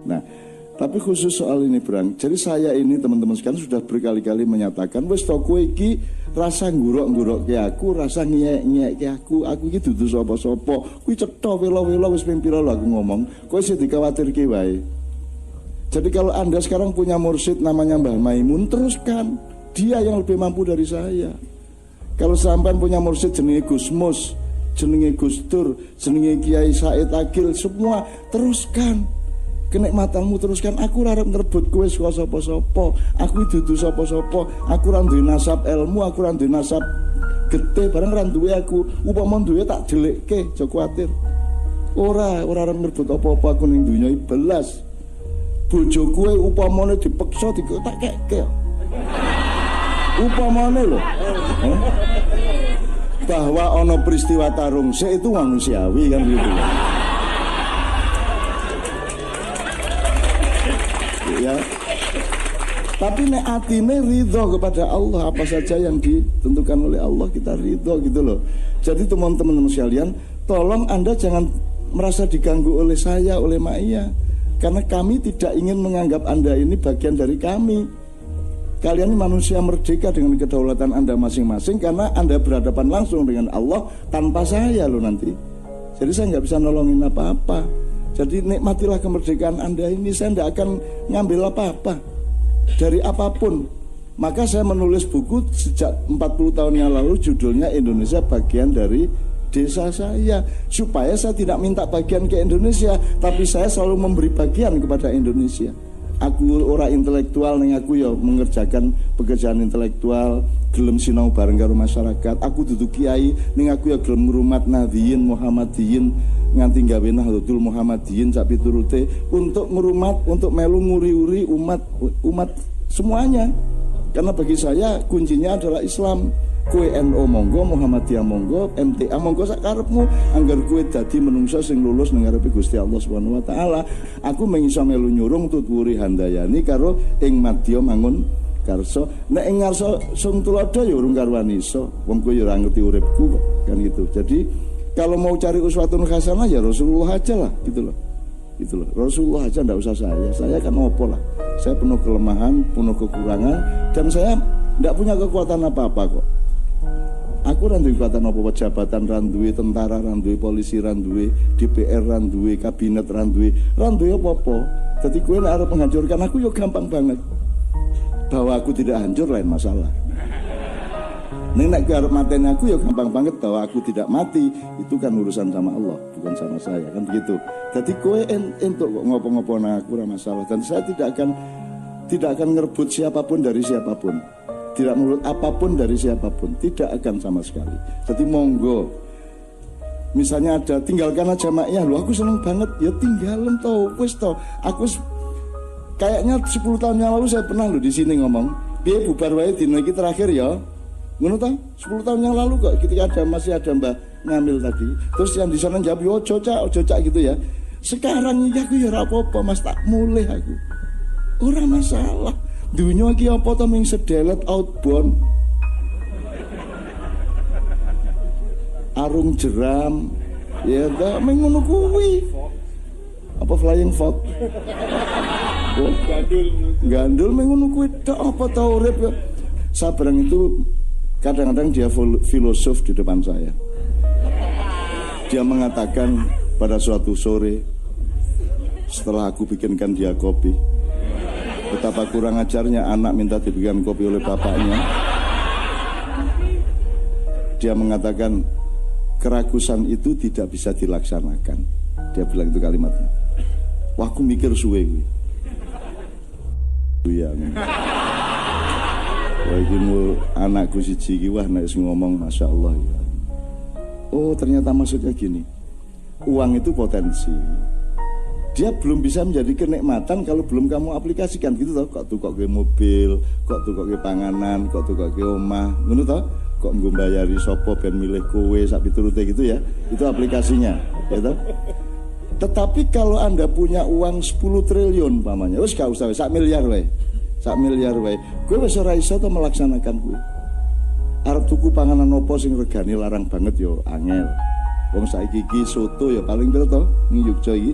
Nah, tapi khusus soal ini Brang, jadi saya ini teman-teman sekalian sudah berkali-kali menyatakan wis to kowe iki rasa nguruk-nguruk ke aku, rasa ngiyek-ngiyek ke aku iki dudu sapa-sapa. Kuwi cetha welo-welo wis ping pira lho aku ngomong. Kowe sing dikhawatirke wae. Jadi kalau Anda sekarang punya mursyid namanya Mbah Maimun, teruskan. Dia yang lebih mampu dari saya. Kalau sampean punya mursyid jenenge Gus Mus, jenenge Gus Dur, jenenge Kiai Said Agil, semua teruskan. Kenikmatanmu teruskan. Aku ora arep ngrebut kowe saka sapa-sapa. Aku dudu sapa-sapa. Aku ora duwe nasab ilmu, aku ora duwe nasab getih, bareng ora duwe aku. Upama duwe tak delekke, aja kuwatir. Ora arep ngrebut apa-apa aku ning donya iki belas. Bojo kowe upamane dipeksa tak kekke. Upamane lho. Bahwa ana peristiwa tarung sik itu manusiawi kan gitu. Ya. Tapi nek atine ridho kepada Allah, apa saja yang ditentukan oleh Allah kita ridho gitu loh. Jadi teman-teman sekalian, tolong Anda jangan merasa diganggu oleh saya, oleh Ma'iyah, karena kami tidak ingin menganggap Anda ini bagian dari kami. Kalian ini manusia merdeka dengan kedaulatan Anda masing-masing, karena Anda berhadapan langsung dengan Allah tanpa saya loh nanti. Jadi saya nggak bisa nolongin apa-apa. Jadi nikmatilah kemerdekaan Anda ini. Saya tidak akan ngambil apa-apa dari apapun. Maka saya menulis buku sejak 40 tahun yang lalu, judulnya Indonesia Bagian dari Desa Saya. Supaya saya tidak minta bagian ke Indonesia, tapi saya selalu memberi bagian kepada Indonesia. Aku orang intelektual, ning aku ya mengerjakan pekerjaan intelektual, gelem sinau bareng karo masyarakat. Aku duduk kiai, ning aku ya gelem ngrumat Nahdiyin Muhammadiyin nganti gawe Nahdlatul Muhammadiyin sak piturute untuk ngrumat, untuk melu nguri-uri umat semuanya. Karena bagi saya kuncinya adalah Islam. Kue NU monggo, Muhammadiyah monggo, MTA monggo sak karepmu. Angger kue dadi menungso sing lulus nang ngarepe Gusti Allah Subhanahu wa taala. Aku mengiso melu nyurung tutwuri handayani karo ing madya mangun karso. Nek ing ngarsa sung tulodo ya urung karuan iso. Wong kowe ya ora ngerti uripku kok, kan gitu. Jadi kalau mau cari uswatun hasanah ya Rasulullah aja lah, gitu loh. Gitu loh. Rasulullah aja ndak usah saya. Saya kan opo lah. Saya penuh kelemahan, penuh kekurangan, dan saya ndak punya kekuatan apa-apa kok. Aku randuwe kekuatan apa jabatan, randuwe tentara, randuwe polisi, randuwe DPR, randuwe kabinet, randuwe apa-apa. Jadi kowe nek arep menghancurkan aku yo gampang banget. Bahwa aku tidak hancur lain masalah. Nek arep mateni aku ya gampang banget. Bahwa aku tidak mati itu kan urusan sama Allah, bukan sama saya, kan begitu. Jadi kowe entuk kok ngopo-ngopo nang aku ora masalah, dan saya tidak akan ngerebut siapapun dari siapapun. Tidak menurut apapun dari siapapun, tidak akan sama sekali. Jadi monggo, misalnya ada tinggalkan aja Ma'iyah, lu aku seneng banget, ya tinggalin tau, wis tau. Aku kayaknya 10 tahun yang lalu saya pernah lu di sini ngomong, piye bubar wae dino iki terakhir ya. Ngono ta? 10 tahun yang lalu kok, ketika masih ada Mbak Ngamil tadi. Terus yang di sana jawab, ojo cak gitu ya. Sekarang iki aku ya ora apa-apa, Mas, tak mulih aku. Ora masalah. Dunia iki apa to ming sedelet outbound. Arung jeram. Ya ta ming ngono kuwi. Apa flying fox? Oh, gandul ming ngono kuwi tok apa ta urip ya. Sabrang itu kadang-kadang dia filosof di depan saya. Dia mengatakan pada suatu sore setelah aku bikinkan dia kopi, betapa kurang ajarnya anak minta diberikan kopi oleh bapaknya. Dia mengatakan keragusan itu tidak bisa dilaksanakan. Dia bilang itu kalimatnya. Wah, aku mikir suwe gue. Wah, ini anakku siji iki wah nek ngomong Masya Allah ya. Oh, ternyata maksudnya gini. Uang itu potensi. Dia belum bisa menjadi kenikmatan kalau belum kamu aplikasikan gitu toh. Kok tukoke mobil, kok tukoke panganan, kok tukoke omah, ngono toh. Kok nggo mbayari sapa ben milih kowe sak piturute gitu ya. Itu aplikasinya, ya toh. Tetapi kalau Anda punya uang 10 triliun pamannya, wis gak usah 1 miliar wae. 1 miliar wae. Kowe wis ora iso to melaksanakan kuwi. Arep tuku panganan opo sing regane larang banget yo angel. Wong saiki iki soto ya paling piro to ning Yogyakarta iki?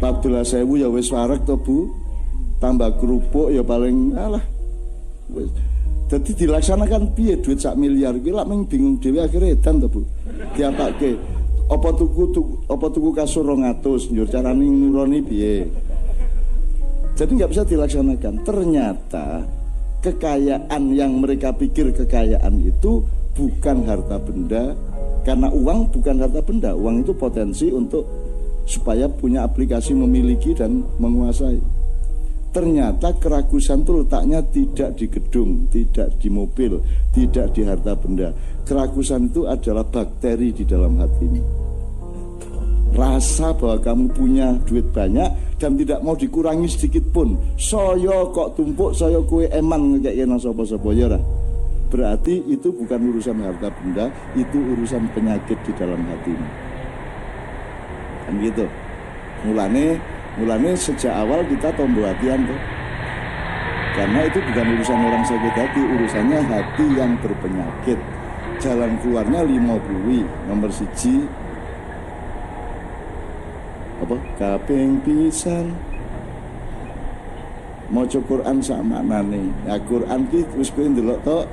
14.000 ya wis wareg to Bu. Tambah kerupuk ya paling alah. Wis. Dadi dilaksanakan piye duit 1 miliar kuwi lak mung bingung dhewe akhire edan to Bu. Diapake apa tuku kasur 200 njur carane nuroni piye. Jadi nggak bisa dilaksanakan. Ternyata kekayaan yang mereka pikir kekayaan itu bukan harta benda, karena uang bukan harta benda. Uang itu potensi untuk supaya punya aplikasi memiliki dan menguasai. Ternyata keragusan itu letaknya tidak di gedung, tidak di mobil, tidak di harta benda. Keragusan itu adalah bakteri di dalam hati ini. Rasa bahwa kamu punya duit banyak dan tidak mau dikurangi sedikit pun. Saya kok tumpuk, saya kue eman ngekek nang sapa-sapa ya ora. Berarti itu bukan urusan harta benda, itu urusan penyakit di dalam hati ini. Kan gitu. Mulane sejak awal kita tombo hatian tuh. Karena itu bukan urusan orang sakit hati, urusannya hati yang berpenyakit. Jalan keluarnya 5 bui. Nomor 1 apa? Kaping pisan maca Quran sak maknane. Ya Quran ki wis kowe ndelok to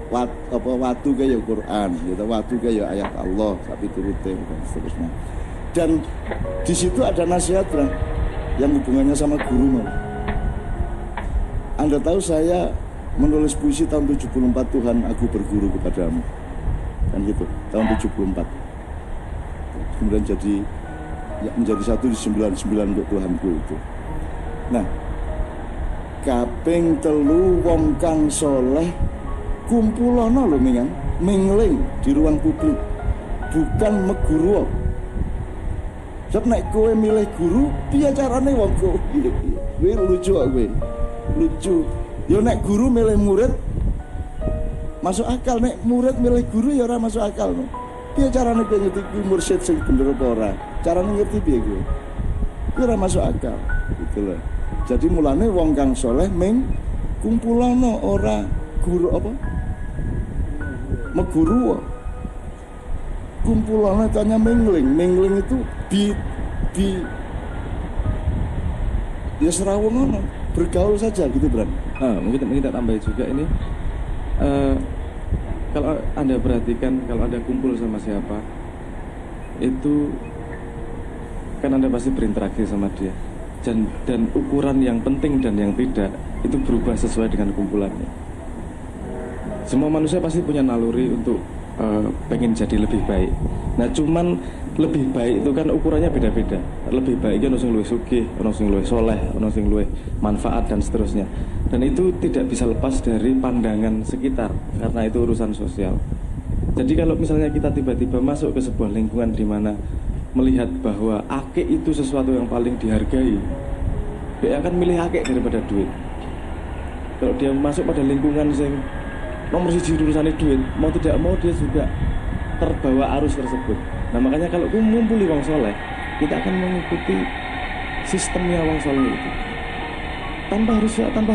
watu kaya Quran, gitu watu kaya ayat Allah, tapi turute dan seterusnya. Dan di situ ada nasihat bang, yang hubungannya sama guru malah. Anda tahu saya menulis puisi tahun 74, Tuhan aku berguru kepadamu. Kan gitu, tahun 74. Kemudian menjadi satu di 99 untuk Tuhanku itu. Nah, kaping 3 wong kang soleh kumpulono lho mingan, mingling di ruang publik, bukan meguru. Sebab nek kowe milih guru, piye carane wong kowe? Kowe lucu kok kowe. Lucu. Yo nek guru milih murid masuk akal, nek murid milih guru ya ora masuk akal. Piye carane kowe ngerti kuwi mursyid sing bener apa ora? Carane ngerti piye kowe? Kuwi ora masuk akal. Gitu loh. Jadi mulane wong kang soleh ming kumpulana ora guru apa? Meguru. Kumpulannya tanya mingling itu ya serawungan bergaul saja gitu Bran. Mungkin kita tambah juga ini, kalau Anda perhatikan kalau Anda kumpul sama siapa itu kan Anda pasti berinteraksi sama dia, dan ukuran yang penting dan yang tidak itu berubah sesuai dengan kumpulannya. Semua manusia pasti punya naluri untuk pengen jadi lebih baik. Nah cuman lebih baik itu kan ukurannya beda-beda. Lebih baiknya ono sing luwih sugih, ono sing luwih soleh, ono sing luwih manfaat dan seterusnya. Dan itu tidak bisa lepas dari pandangan sekitar, karena itu urusan sosial. Jadi kalau misalnya kita tiba-tiba masuk ke sebuah lingkungan di mana melihat bahwa akik itu sesuatu yang paling dihargai, dia akan milih akik daripada duit. Kalau dia masuk pada lingkungan yang nomor 1 urusannya duit, mau tidak mau dia juga terbawa arus tersebut. Nah makanya kalau ngumpuli wong soleh, kita akan mengikuti sistemnya wong soleh itu, tanpa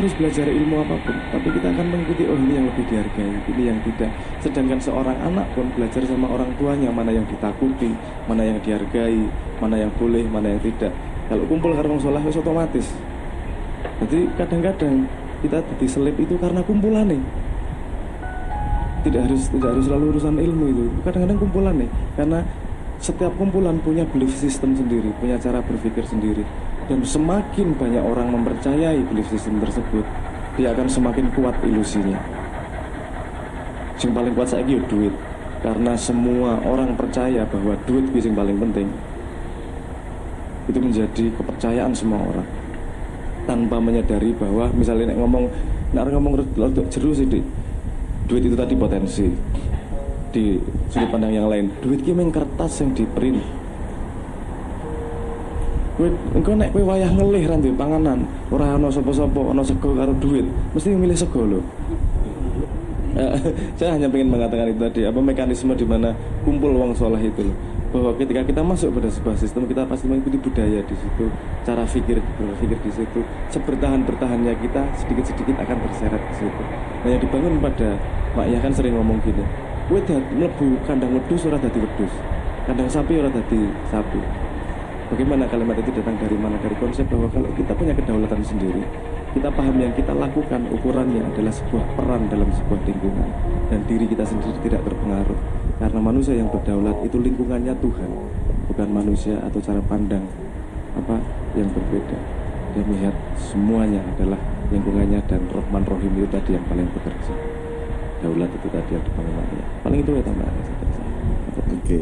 harus belajar ilmu apapun, tapi kita akan mengikuti, oh ini yang lebih dihargai, ini yang tidak. Sedangkan seorang anak pun belajar sama orang tuanya, mana yang ditakuti, mana yang dihargai, mana yang boleh, mana yang tidak. Kalau kumpul karena wong soleh itu otomatis. Jadi kadang-kadang kita diselip itu karena kumpulan nih. Tidak harus selalu urusan ilmu itu. Kadang-kadang kumpulan nih, karena setiap kumpulan punya belief system sendiri, punya cara berpikir sendiri. Dan semakin banyak orang mempercayai belief system tersebut, dia akan semakin kuat ilusinya. Yang paling kuat saiki yo duit. Karena semua orang percaya bahwa duit itu yang paling penting. Itu menjadi kepercayaan semua orang, tanpa menyadari bahwa misalnya ngomong rodok jeru sih, duit itu tadi potensi. Di sudut pandang yang lain, duit ki mung kertas yang di-print. Engko nek kowe wayah ngelih ra duwe panganan, ora ana sapa-sapa, ana sego karo duit, mesti milih sego lho. Saya hanya ingin mengatakan itu tadi, apa mekanisme di mana kumpul wong soleh itu loh. Bahwa ketika kita masuk pada sebuah sistem, kita pasti mengikuti budaya di situ, cara berpikir di situ. Sebertahan-bertahannya kita sedikit-sedikit akan terseret di situ. Nah yang dibangun pada Mak Yah kan sering ngomong gini, kowe mlebu kandang wedhus ora dadi wedhus, kandang sapi ora dadi sapi. Bagaimana kalimat itu datang dari mana? Dari konsep bahwa kalau kita punya kedaulatan sendiri, kita paham yang kita lakukan ukurannya adalah sebuah peran dalam sebuah lingkungan, dan diri kita sendiri tidak terpengaruh. Karena manusia yang berdaulat itu lingkungannya Tuhan, bukan manusia atau cara pandang yang berbeda. Dia melihat semuanya adalah lingkungannya, dan Rahman Rahim itu tadi yang paling bekerja. Daulat itu tadi yang dibangun. Paling itu ya tambahan. Oke.